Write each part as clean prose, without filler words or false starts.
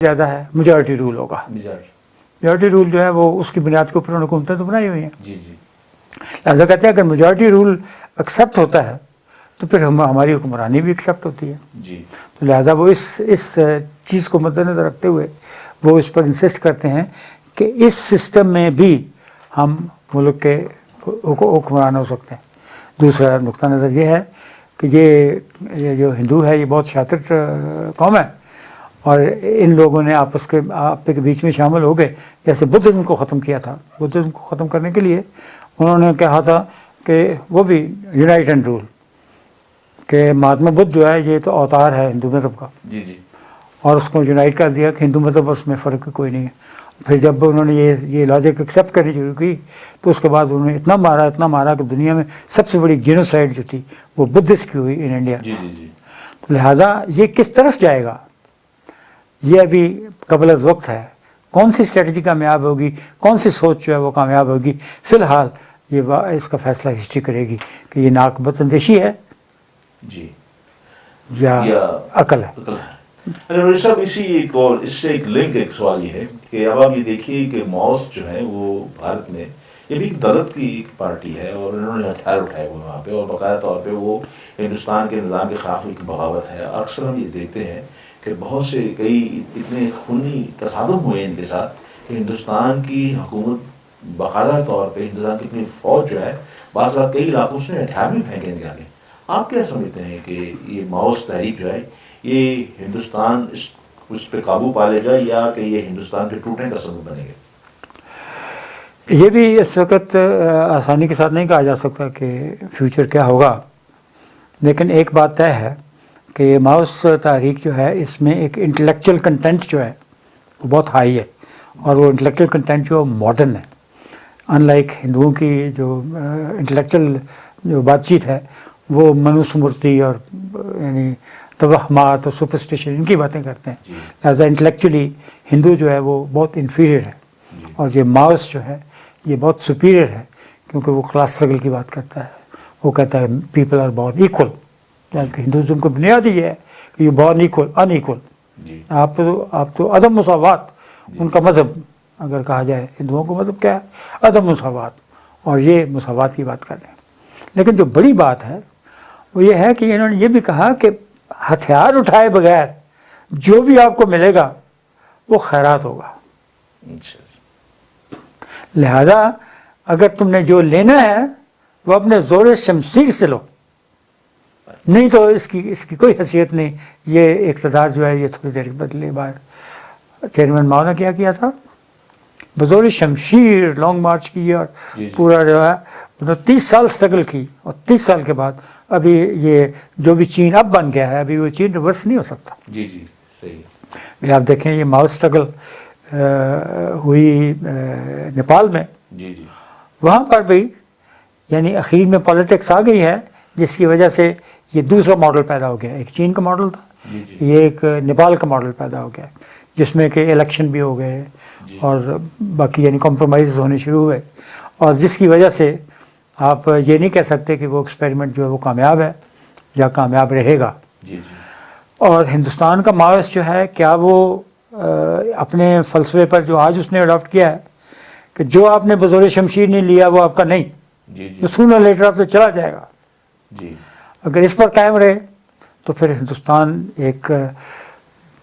زیادہ ہے majority role ہوگا. میجارٹی رول جو ہے وہ اس کی بنیاد کے اوپر انہوں نے حکومتیں تو بنائی ہوئی ہیں. لہٰذا کہتے ہیں اگر میجارٹی رول ایکسیپٹ ہوتا ہے تو پھر ہماری حکمرانی بھی ایکسیپٹ ہوتی ہے. تو لہٰذا وہ اس چیز کو مد نظر رکھتے ہوئے وہ اس پر انسسٹ کرتے ہیں کہ اس سسٹم میں بھی ہم ملک کے حکمران ہو سکتے ہیں. دوسرا نقطہ نظر یہ ہے کہ یہ جو ہندو ہے یہ بہت شاطر قوم ہے اور ان لوگوں نے آپس کے بیچ میں شامل ہو گئے. جیسے بدھزم کو ختم کیا تھا، بدھزم کو ختم کرنے کے لیے انہوں نے کہا تھا کہ وہ بھی یونائٹ اینڈ رول، کہ مہاتما بدھ جو ہے یہ تو اوتار ہے ہندو مذہب کا، اور اس کو یونائٹ کر دیا کہ ہندو مذہب اس میں فرق کوئی نہیں ہے. پھر جب انہوں نے یہ لاجک ایکسیپٹ کرنی شروع کی تو اس کے بعد انہوں نے اتنا مارا کہ دنیا میں سب سے بڑی جینوسائڈ جو تھی وہ بدھسٹ کی ہوئی ان انڈیا. تو لہٰذا یہ کس طرف جائے گا یہ ابھی قبل از وقت ہے. کون سی اسٹریٹجی کامیاب ہوگی، کون سی سوچ جو ہے وہ کامیاب ہوگی، فی الحال یہ اس کا فیصلہ ہسٹری کرے گی کہ یہ ناقبت اندیشی ہے یا عقل ہے. صاحب اس سے ایک لنک ایک سوال یہ ہے کہ اب آپ یہ دیکھیے کہ ماؤس جو ہے وہ بھارت میں یہ بھی دلت کی ایک پارٹی ہے اور انہوں نے ہتھیار اٹھائے ہوئے وہاں پہ اور باقاعدہ طور پہ وہ ہندوستان کے نظام کے خلاف ایک بغاوت ہے. اکثر ہم یہ دیکھتے ہیں کہ بہت سے کئی اتنے خونی تصادم ہوئے ان کے ساتھ کہ ہندوستان کی حکومت باقاعدہ طور پہ ہندوستان کی اپنی فوج جو ہے بعض اوقات کئی علاقوں سے ہتھیار بھی پھینکے ان کے آگے. آپ کیا سمجھتے ہیں کہ یہ ماؤس تحریک جو ہے یہ ہندوستان اس پہ قابو پا لے گا یا کہ یہ ہندوستان کے ٹوٹنے کا سبب بنے گا؟ یہ بھی اس وقت آسانی کے ساتھ نہیں کہا جا سکتا کہ فیوچر کیا ہوگا، لیکن ایک بات طے ہے کہ یہ ماؤس تحریک جو ہے اس میں ایک انٹلیکچوئل کنٹینٹ جو ہے وہ بہت ہائی ہے اور وہ انٹلیکچوئل کنٹینٹ جو ماڈرن ہے. ان لائک ہندوؤں کی جو انٹلیکچوئل جو بات چیت ہے وہ منوسمرتی اور یعنی توہمات اور سپرسٹیشن ان کی باتیں کرتے ہیں. لہٰذا انٹلیکچولی ہندو جو ہے وہ بہت انفیریئر ہے اور یہ ماؤس جو ہے یہ بہت سپیریئر ہے کیونکہ وہ کلاس اسٹرگل کی بات کرتا ہے. وہ کہتا ہے پیپل آر بورن ایکول، جبکہ ہندوازم کو بنیاد یہ ہے کہ یہ بورن ایکول ان ایکول. آپ تو عدم مساوات ان کا مذہب اگر کہا جائے، ہندوؤں کو مذہب کیا ہے؟ عدم مساوات، اور یہ مساوات کی بات کر رہے ہیں. لیکن جو بڑی بات ہے وہ یہ ہے کہ انہوں نے یہ بھی کہا کہ ہتھیار اٹھائے بغیر جو بھی آپ کو ملے گا وہ خیرات ہوگا. لہذا اگر تم نے جو لینا ہے وہ اپنے زور شمشیر سے لو، نہیں تو اس کی کوئی حیثیت نہیں. یہ اقتدار جو ہے یہ تھوڑی دیر بدلے بعد چیئرمین ماؤ نے کیا تھا، بزور شمشیر لانگ مارچ کی اور پورا جو ہے 30 سال سٹرگل کی، اور 30 سال کے بعد ابھی یہ جو بھی چین اب بن گیا ہے ابھی وہ چین ریورس نہیں ہو سکتا. صحیح. آپ دیکھیں یہ ماؤ سٹرگل ہوئی نیپال میں، وہاں پر بھی یعنی اخیر میں پالیٹکس آ گئی ہے جس کی وجہ سے یہ دوسرا ماڈل پیدا ہو گیا. ایک چین کا ماڈل تھا، یہ ایک نیپال کا ماڈل پیدا ہو گیا جس میں کہ الیکشن بھی ہو گئے اور باقی یعنی کمپرومائز ہونے شروع ہوئے، اور جس کی وجہ سے آپ یہ نہیں کہہ سکتے کہ وہ ایکسپیریمنٹ جو ہے وہ کامیاب ہے یا کامیاب رہے گا. اور ہندوستان کا ماؤس جو ہے کیا وہ اپنے فلسفے پر جو آج اس نے اڈاپٹ کیا ہے کہ جو آپ نے بزور شمشیر نہیں لیا وہ آپ کا نہیں، تو سونر لیٹر آپ سے چلا جائے گا. اگر اس پر قائم رہے تو پھر ہندوستان ایک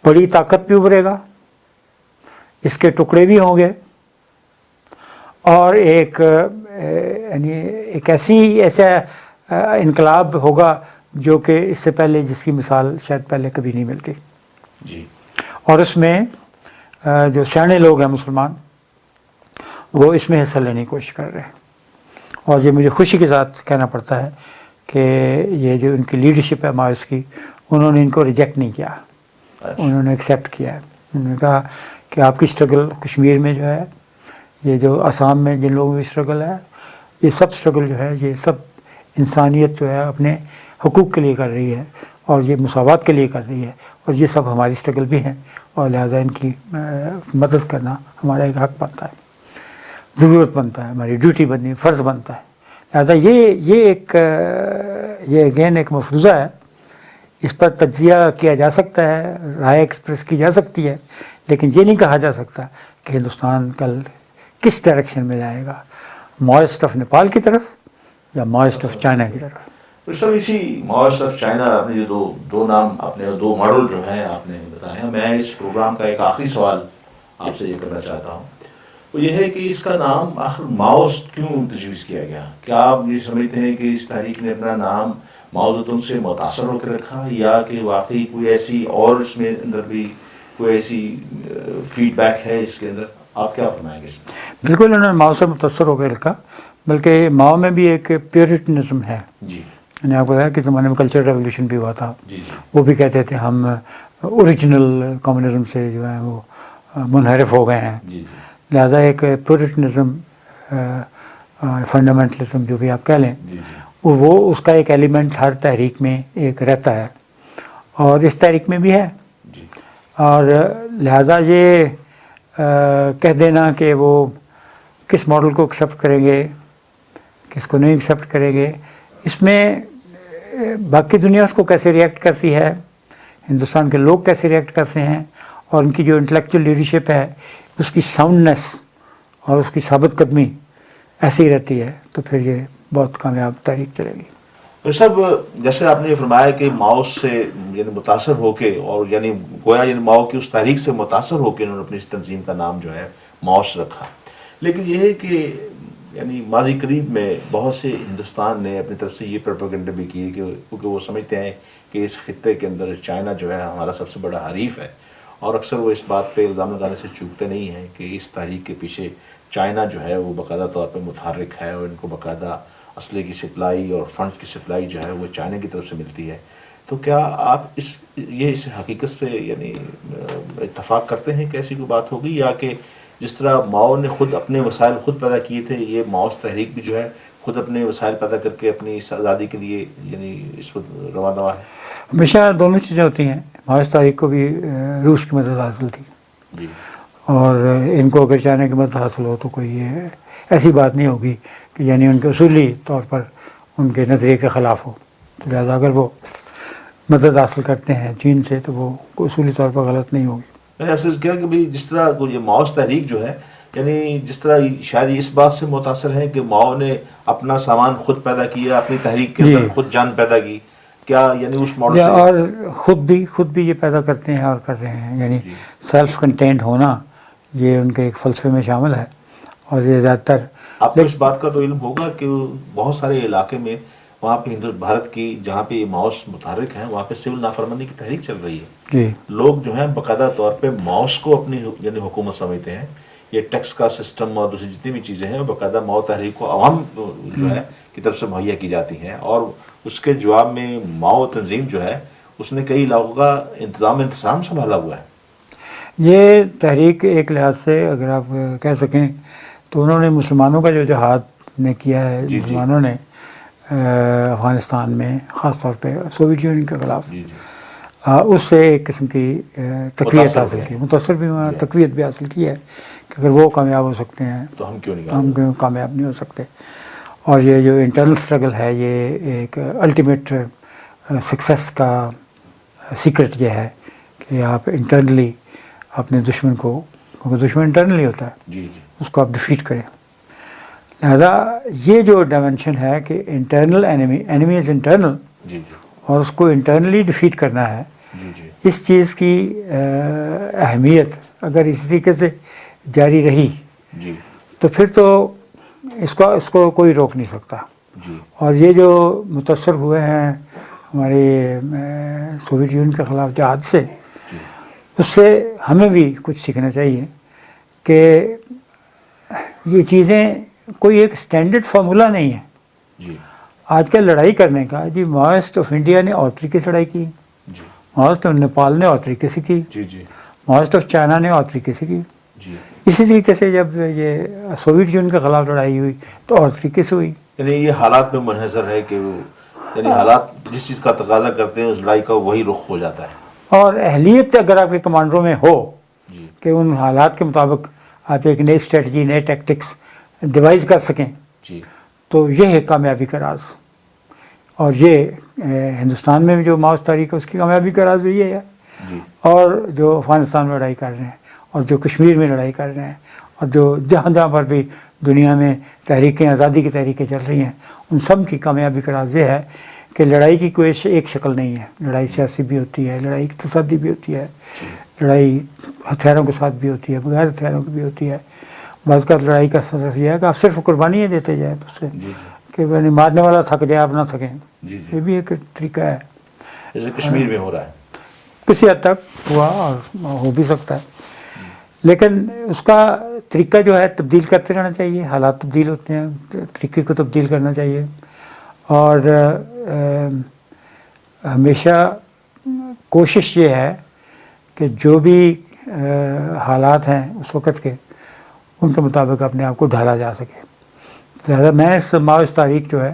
بڑی طاقت بھی ابھرے گا، اس کے ٹکڑے بھی ہوں گے، اور یعنی ایک ایسا انقلاب ہوگا جو کہ اس سے پہلے جس کی مثال شاید پہلے کبھی نہیں ملتی. اور اس میں جو سیانے لوگ ہیں مسلمان وہ اس میں حصہ لینے کی کوشش کر رہے ہیں. اور یہ مجھے خوشی کے ساتھ کہنا پڑتا ہے کہ یہ جو ان کی لیڈرشپ ہے ماؤس کی، انہوں نے ان کو ریجیکٹ نہیں کیا، انہوں نے ایکسیپٹ کیا ہے. انہوں نے کہا کہ آپ کی اسٹرگل کشمیر میں جو ہے، یہ جو آسام میں جن لوگوں کی اسٹرگل ہے، یہ سب اسٹرگل جو ہے یہ سب انسانیت جو ہے اپنے حقوق کے لیے کر رہی ہے اور یہ مساوات کے لیے کر رہی ہے، اور یہ سب ہماری اسٹرگل بھی ہیں، اور لہٰذا ان کی مدد کرنا ہمارا ایک حق بنتا ہے، ضرورت بنتا ہے، ہماری ڈیوٹی بنتی ہے، فرض بنتا ہے. لہٰذا یہ اگین ایک مفروضہ ہے اس پر تجزیہ کیا جا سکتا ہے، رائے ایکسپریس کی جا سکتی ہے، لیکن یہ نہیں کہا جا سکتا کہ ہندوستان کل کس ڈائریکشن میں جائے گا، ماؤسٹ آف نیپال کی طرف یا ماؤسٹ آف چائنا کی طرف۔ سب اسی ماؤسٹ آف چائنا، آپ نے جو دو نام، آپ نے دو ماڈل جو ہیں آپ نے بتایا، میں اس پروگرام کا ایک آخری سوال آپ سے یہ کرنا چاہتا ہوں، وہ یہ ہے کہ اس کا نام آخر ماؤسٹ کیوں تجویز کیا گیا؟ کیا آپ یہ سمجھتے ہیں کہ اس تحریک نے اپنا نام ماؤ زedong سے متاثر ہو کے رکھا، یا کہ واقعی کوئی ایسی اور اس میں اندر بھی کوئی ایسی فیڈ بیک ہے اس کے اندر؟ آپ کیا فرمائیں گے اس میں؟ بالکل انہوں نے ماؤ سے متاثر ہو کے رکھا، بلکہ ماؤ میں بھی ایک پیورٹنزم ہے۔ جی، میں نے آپ کو بتایا کہ زمانے میں کلچرل ریولیوشن بھی ہوا تھا، جی جی وہ بھی کہتے تھے ہم اوریجنل کمیونزم سے جو ہے وہ منحرف ہو گئے ہیں، جی جی لہٰذا ایک پیورٹنزم، فنڈامنٹلزم جو بھی آپ کہہ لیں، جی وہ اس کا ایک ایلیمنٹ ہر تحریک میں ایک رہتا ہے، اور اس تحریک میں بھی ہے۔ جی اور لہٰذا یہ کہہ دینا کہ وہ کس ماڈل کو ایکسیپٹ کریں گے، کس کو نہیں ایکسیپٹ کریں گے، اس میں باقی دنیا اس کو کیسے ریئیکٹ کرتی ہے، ہندوستان کے لوگ کیسے ریئیکٹ کرتے ہیں، اور ان کی جو انٹلیکچوئل لیڈرشپ ہے اس کی ساؤنڈنیس اور اس کی ثابت قدمی ایسی رہتی ہے، تو پھر یہ بہت کامیاب تحریک چلے گی۔ تو سب جیسے آپ نے یہ فرمایا کہ ماؤ سے یعنی متاثر ہو کے، اور یعنی گویا یعنی ماؤ کی اس تحریک سے متاثر ہو کے انہوں نے اپنی اس تنظیم کا نام جو ہے ماؤس رکھا، لیکن یہ ہے کہ یعنی ماضی قریب میں بہت سے ہندوستان نے اپنی طرف سے یہ پروپیگنڈا بھی کی کہ کیونکہ وہ سمجھتے ہیں کہ اس خطے کے اندر چائنا جو ہے ہمارا سب سے بڑا حریف ہے، اور اکثر وہ اس بات پہ الزام لگانے سے چوکتے نہیں ہیں کہ اس تحریک کے پیچھے چائنا جو ہے وہ باقاعدہ طور پہ متحرک ہے، اور ان کو باقاعدہ اسلحے کی سپلائی اور فنڈز کی سپلائی جو ہے وہ چائنا کی طرف سے ملتی ہے۔ تو کیا آپ اس حقیقت سے یعنی اتفاق کرتے ہیں کہ ایسی کوئی بات ہوگی، یا کہ جس طرح ماؤ نے خود اپنے وسائل خود پیدا کیے تھے، یہ ماؤس تحریک بھی جو ہے خود اپنے وسائل پیدا کر کے اپنی اس آزادی کے لیے یعنی اس وقت رواں دواں ہے؟ ہمیشہ دونوں چیزیں ہوتی ہیں، ماؤس تحریک کو بھی روس کی مدد حاصل تھی، جی اور ان کو اگر چائنا کی مدد حاصل ہو تو کوئی ایسی بات نہیں ہوگی کہ یعنی ان کے اصولی طور پر ان کے نظریے کے خلاف ہو، تو لہٰذا اگر وہ مدد حاصل کرتے ہیں چین سے تو وہ اصولی طور پر غلط نہیں ہوگی۔ میں نے آپ سے کیا کہ بھائی جس طرح یہ ماؤس تحریک جو ہے، یعنی جس طرح شاید اس بات سے متاثر ہے کہ ماؤ نے اپنا سامان خود پیدا کیا، اپنی تحریک کے اندر خود جان پیدا کی، کیا یعنی اس ماڈل سے؟ اور خود بھی یہ پیدا کرتے ہیں اور کر رہے ہیں، یعنی سیلف کنٹینڈ ہونا یہ ان کے ایک فلسفے میں شامل ہے، اور یہ زیادہ تر آپ کو اس بات کا تو علم ہوگا کہ بہت سارے علاقے میں وہاں پہ بھارت کی جہاں پہ یہ ماؤس متحرک ہیں وہاں پہ سول نافرمانی کی تحریک چل رہی ہے، جی لوگ جو ہیں باقاعدہ طور پہ ماؤس کو اپنی یعنی حکومت سمجھتے ہیں، یہ ٹیکس کا سسٹم اور دوسری جتنی بھی چیزیں ہیں باقاعدہ ماؤ تحریک کو عوام جو ہے کی طرف سے مہیا کی جاتی ہیں، اور اس کے جواب میں ماؤ تنظیم جو ہے اس نے کئی علاقوں کا انتظام سنبھالا ہوا ہے۔ یہ تحریک ایک لحاظ سے اگر آپ کہہ سکیں تو انہوں نے مسلمانوں کا جو جہاد نے کیا ہے، مسلمانوں نے افغانستان میں خاص طور پہ سوویت یونین کے خلاف، اس سے ایک قسم کی تقویت حاصل کی، متاثر بھی ہوا، تقویت بھی حاصل کی ہے کہ اگر وہ کامیاب ہو سکتے ہیں تو ہم کیوں کامیاب نہیں ہو سکتے۔ اور یہ جو انٹرنل اسٹرگل ہے یہ ایک الٹیمیٹ سکسیس کا سیکرٹ یہ ہے کہ آپ انٹرنلی اپنے دشمن کو، کیونکہ دشمن انٹرنلی ہوتا ہے، اس کو آپ ڈیفیٹ کریں۔ لہذا یہ جو ڈائمینشن ہے کہ انٹرنل اینیمی از انٹرنل، اور اس کو انٹرنلی ڈیفیٹ کرنا ہے، اس چیز کی اہمیت اگر اسی طریقے سے جاری رہی تو پھر تو اس کو کوئی روک نہیں سکتا۔ اور یہ جو متاثر ہوئے ہیں ہمارے سوویت یونین کے خلاف جہاد سے، اس سے ہمیں بھی کچھ سیکھنا چاہیے کہ یہ چیزیں کوئی ایک سٹینڈرڈ فارمولا نہیں ہے۔ آج کل لڑائی کرنے کا ماؤسٹ آف انڈیا نے اور طریقے سے لڑائی کی، ماؤسٹ آف نیپال نے اور طریقے سے کی، ماؤسٹ آف چائنا نے اور طریقے سے کی، اسی طریقے سے جب یہ سوویت یونین کے خلاف لڑائی ہوئی تو اور طریقے سے ہوئی۔ یعنی یہ حالات میں منحصر ہے کہ یعنی حالات جس چیز کا تقاضا کرتے ہیں اس لڑائی کا وہی رخ ہو جاتا ہے، اور اہلیت اگر آپ کے کمانڈروں میں ہو کہ ان حالات کے مطابق آپ ایک نئی اسٹریٹجی، نئے ٹیکٹکس ڈیوائز کر سکیں، تو یہ ہے کامیابی کا راز۔ اور یہ ہندوستان میں بھی جو ماؤس تحریک ہے اس کی کامیابی کا راز بھی یہ ہے. جی اور جو افغانستان میں لڑائی کر رہے ہیں اور جو کشمیر میں لڑائی کر رہے ہیں اور جو جہاں جہاں پر بھی دنیا میں تحریکیں آزادی کی تحریکیں چل رہی ہیں ان سب کی کامیابی کا راز یہ ہے کہ لڑائی کی کوئی ایک شکل نہیں ہے. لڑائی سیاسی بھی ہوتی ہے, لڑائی اقتصادی بھی ہوتی ہے, لڑائی ہتھیاروں کے ساتھ بھی ہوتی ہے, بغیر ہتھیاروں کی بھی ہوتی ہے. بعض کا لڑائی کا صرف یہ ہے کہ آپ صرف قربانیاں دیتے جائیں تو اس سے کہ یعنی مارنے والا تھک جائے آپ نہ تھکیں. یہ بھی ایک طریقہ ہے. جیسے کشمیر میں ہو رہا ہے, کسی حد تک ہوا اور ہو بھی سکتا ہے, لیکن اس کا طریقہ جو ہے تبدیل کرتے رہنا چاہیے. حالات تبدیل ہوتے ہیں, طریقے کو تبدیل کرنا چاہیے. اور ہمیشہ کوشش یہ ہے کہ جو بھی حالات ہیں اس وقت کے ان کے مطابق اپنے آپ کو ڈھالا جا سکے. لہٰذا میں اس ماؤس تاریخ جو ہے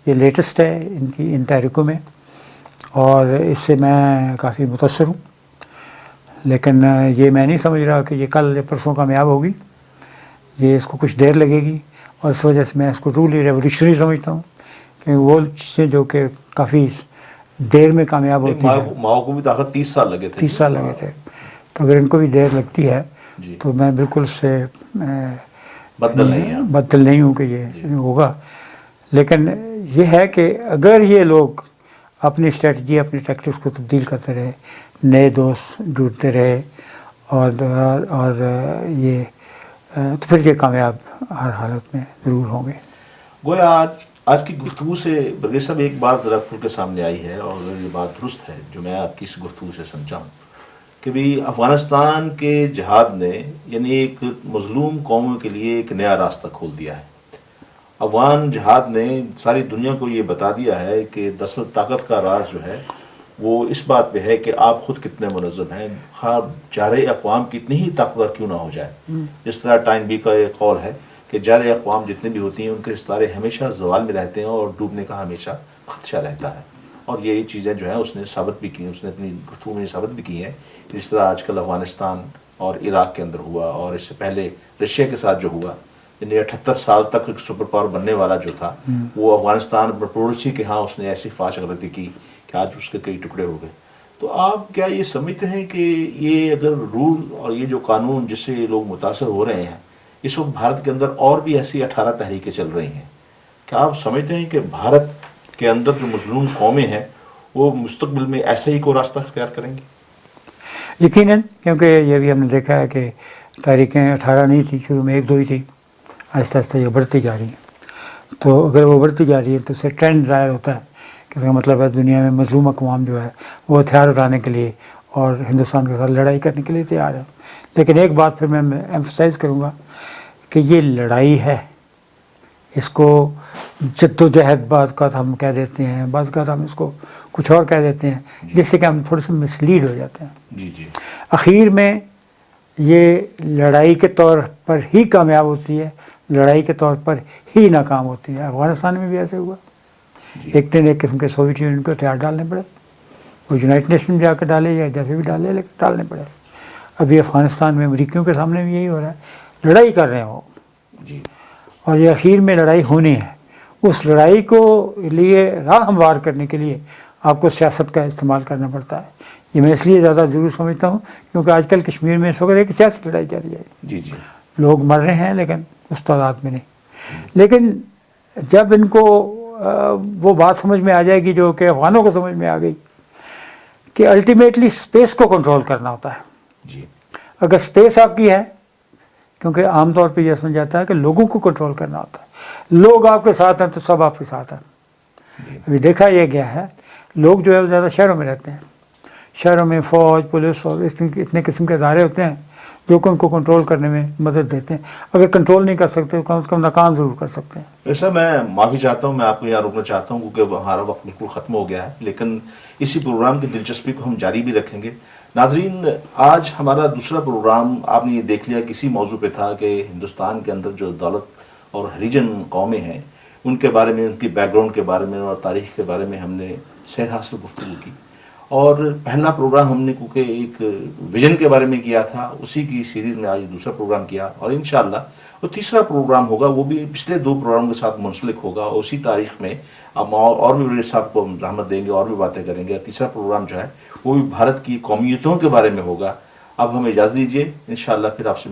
یہ لیٹسٹ ہے ان تحریکوں میں, اور اس سے میں کافی متاثر ہوں. لیکن یہ میں نہیں سمجھ رہا کہ یہ کل یا پرسوں کامیاب ہوگی. یہ اس کو کچھ دیر لگے گی, اور اس وجہ سے میں اس کو ٹرولی ریولیوشنری سمجھتا ہوں کہ وہ چیزیں جو کہ کافی دیر میں کامیاب ہوتی ہیں. ماؤ کو بھی تو 30 سال لگے تھے. 30 سال لگے تھے, تو اگر ان کو بھی دیر لگتی ہے تو میں بالکل اس سے بدل نہیں ہوں کہ یہ ہوگا. لیکن یہ ہے کہ اگر یہ لوگ اپنی اسٹریٹجی اپنی ٹیکٹکس کو تبدیل کرتے رہے, نئے دوست ڈھونڈتے رہے, اور یہ تو پھر یہ کامیاب ہر حالت میں ضرور ہوں گے. گویا آج کی گفتگو سے برگیز صاحب ایک بات ذرا کھل کے سامنے آئی ہے, اور یہ بات درست ہے جو میں آپ کی اس گفتگو سے سمجھا ہوں کہ بھی افغانستان کے جہاد نے یعنی ایک مظلوم قوموں کے لیے ایک نیا راستہ کھول دیا ہے. افغان جہاد نے ساری دنیا کو یہ بتا دیا ہے کہ دراصل طاقت کا راز جو ہے وہ اس بات پہ ہے کہ آپ خود کتنے منظم ہیں, خواہ جارح اقوام کتنی ہی طاقتور کیوں نہ ہو جائے. جس طرح ٹائن بی کا ایک قول ہے کہ جارح اقوام جتنے بھی ہوتی ہیں ان کے ستارے ہمیشہ زوال میں رہتے ہیں اور ڈوبنے کا ہمیشہ خدشہ رہتا ہے. اور یہ چیزیں جو ہیں اس نے ثابت بھی کی, اس نے اپنی گفتگو میں ثابت بھی کی ہیں. جس طرح آج کل افغانستان اور عراق کے اندر ہوا, اور اس سے پہلے رشیا کے ساتھ جو ہوا, یعنی 78 سال تک ایک سپر پاور بننے والا جو تھا وہ افغانستان پڑوسی کے ہاں اس نے ایسی فاش غلطی کی کہ آج اس کے کئی ٹکڑے ہو گئے. تو آپ کیا یہ سمجھتے ہیں کہ یہ اگر رول اور یہ جو قانون جس سے لوگ متاثر ہو رہے ہیں, اس وقت بھارت کے اندر اور بھی ایسی 18 تحریکیں چل رہی ہیں, کیا آپ سمجھتے ہیں کہ بھارت کے اندر جو مظلوم قومیں ہیں وہ مستقبل میں ایسا ہی کوئی راستہ اختیار کریں گی؟ یقیناً, کیونکہ یہ بھی ہم نے دیکھا ہے کہ تحریکیں 18 نہیں تھیں, شروع میں 1-2 ہی تھی, آہستہ آہستہ یہ بڑھتی جا رہی ہیں. تو اگر وہ بڑھتی جا رہی ہے تو اس سے ٹرینڈ ظاہر ہوتا ہے کہ اس کا مطلب ہے دنیا میں مظلوم اقوام جو ہے وہ ہتھیار اٹھانے کے لیے اور ہندوستان کے ساتھ لڑائی کرنے کے لیے تیار ہے. لیکن ایک بات پھر میں ایمفسائز کروں گا کہ یہ لڑائی ہے, اس کو جد و جہد بعض کا ہم کہہ دیتے ہیں, بعض کا ہم اس کو کچھ اور کہہ دیتے ہیں, جس سے کہ ہم تھوڑے سے مسلیڈ ہو جاتے ہیں. اخیر میں یہ لڑائی کے طور پر ہی کامیاب ہوتی ہے, لڑائی کے طور پر ہی ناکام ہوتی ہے. افغانستان میں بھی ایسے ہوا, ایک دن ایک قسم کے سوویت یونین کو ہتھیار ڈالنے پڑے, وہ یونائٹڈ نیشن میں جا کے ڈالے یا جیسے بھی ڈالے, لیکن ڈالنے پڑے. ابھی افغانستان میں امریکیوں کے سامنے بھی یہی ہو رہا ہے, لڑائی کر رہے ہیں وہ, اور یہ اخیر میں لڑائی ہونی ہے. اس لڑائی کو لیے راہ ہموار کرنے کے لیے آپ کو سیاست کا استعمال کرنا پڑتا ہے. یہ میں اس لیے زیادہ ضرور سمجھتا ہوں کیونکہ آج کل کشمیر میں اس وقت ایک سیاسی لڑائی جاری ہے. لوگ مر رہے ہیں لیکن اس تعداد میں نہیں. لیکن جب ان کو وہ بات سمجھ میں آ جائے گی جو کہ افغانوں کو سمجھ میں آ گئی کہ الٹیمیٹلی اسپیس کو کنٹرول کرنا ہوتا ہے. اگر اسپیس آپ کی ہے, کیونکہ عام طور پہ یہ سمجھ جاتا ہے کہ لوگوں کو کنٹرول کرنا ہوتا ہے, لوگ آپ کے ساتھ ہیں تو سب آپ کے ساتھ ہیں. ابھی دیکھا یہ گیا ہے, لوگ جو ہے وہ زیادہ شہروں میں رہتے ہیں, شہروں میں فوج پولیس اور اتنے قسم کے ادارے ہوتے ہیں جو کہ ان کو کنٹرول کرنے میں مدد دیتے ہیں. اگر کنٹرول نہیں کر سکتے تو کم سے کم ناکام ضرور کر سکتے ہیں. ویسا میں معافی چاہتا ہوں, میں آپ کو یہاں روکنا چاہتا ہوں کیونکہ ہمارا وقت بالکل ختم ہو گیا ہے, لیکن اسی پروگرام کی دلچسپی کو ہم جاری بھی رکھیں گے. ناظرین, آج ہمارا دوسرا پروگرام آپ نے یہ دیکھ لیا کسی موضوع پہ تھا کہ ہندوستان کے اندر جو دولت اور ہریجن قومیں ہیں ان کے بارے میں, ان کی بیک گراؤنڈ کے بارے میں اور تاریخ کے بارے میں ہم نے سیر حاصل گفتگو کی. اور پہلا پروگرام ہم نے کیونکہ ایک ویژن کے بارے میں کیا تھا، اسی کی سیریز میں آج دوسرا پروگرام کیا، اور انشاءاللہ وہ تیسرا پروگرام ہوگا، وہ بھی پچھلے 2 پروگرام کے ساتھ منسلک ہوگا، اور اسی تاریخ میں ہم اور بھی بڑے صاحب کو رحمت دیں گے اور بھی باتیں کریں گے۔ تیسرا پروگرام جو ہے وہ بھی بھارت کی قومیتوں کے بارے میں ہوگا۔ اب ہمیں اجازت دیجیے، انشاءاللہ پھر آپ سے